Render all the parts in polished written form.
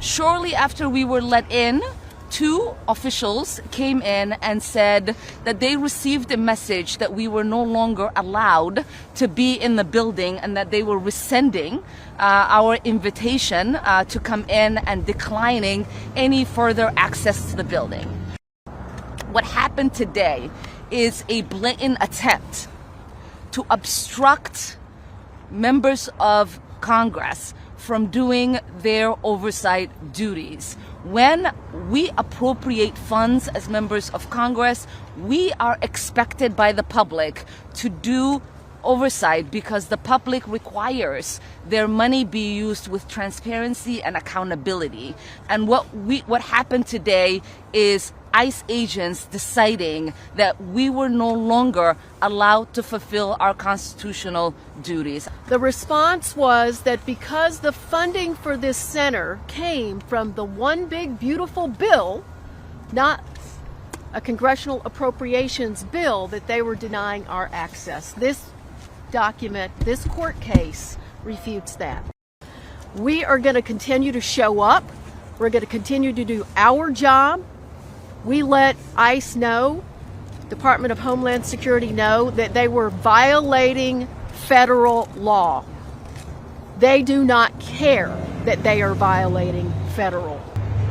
Shortly after we were let in, two officials came in and said that they received a message that we were no longer allowed to be in the building and that they were rescinding our invitation to come in and declining any further access to the building. What happened today is a blatant attempt to obstruct members of Congress from doing their oversight duties. When we appropriate funds as members of Congress, we are expected by the public to do oversight because the public requires their money be used with transparency and accountability. And what happened today is ICE agents deciding that we were no longer allowed to fulfill our constitutional duties. The response was that because the funding for this center came from the one big beautiful bill, not a congressional appropriations bill, that they were denying our access. This document, this court case, refutes that. We are going to continue to show up. We're going to continue to do our job. We let ICE know, Department of Homeland Security know, that they were violating federal law. They do not care that they are violating federal.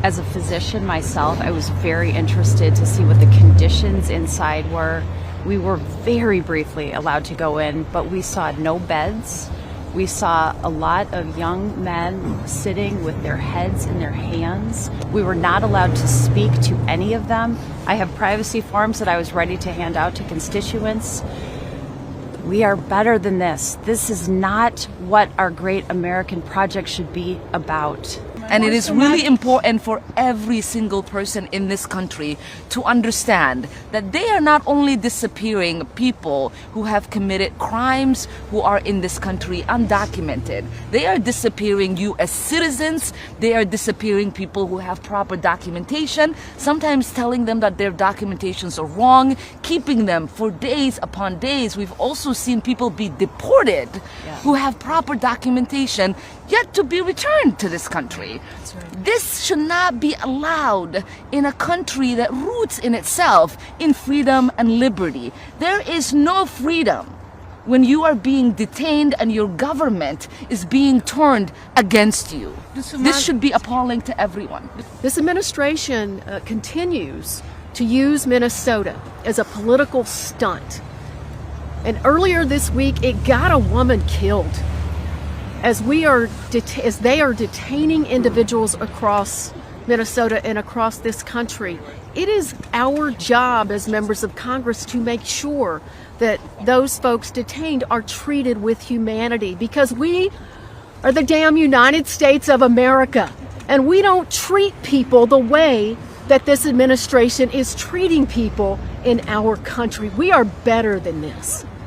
As a physician myself, I was very interested to see what the conditions inside were. We were very briefly allowed to go in, but we saw no beds. We saw a lot of young men sitting with their heads in their hands. We were not allowed to speak to any of them. I have privacy forms that I was ready to hand out to constituents. We are better than this. This is not what our great American project should be about. And it is really important for every single person in this country to understand that they are not only disappearing people who have committed crimes, who are in this country undocumented. They are disappearing U.S. citizens. They are disappearing people who have proper documentation, sometimes telling them that their documentations are wrong, keeping them for days upon days. We've also seen people be deported who have proper documentation, yet to be returned to this country. Right. This should not be allowed in a country that roots in itself in freedom and liberty. There is no freedom when you are being detained and your government is being turned against you. This should be appalling to everyone. This administration continues to use Minnesota as a political stunt. And earlier this week, it got a woman killed. As they are detaining individuals across Minnesota and across this country, it is our job as members of Congress to make sure that those folks detained are treated with humanity, because we are the damn United States of America, and we don't treat people the way that this administration is treating people in our country. We are better than this.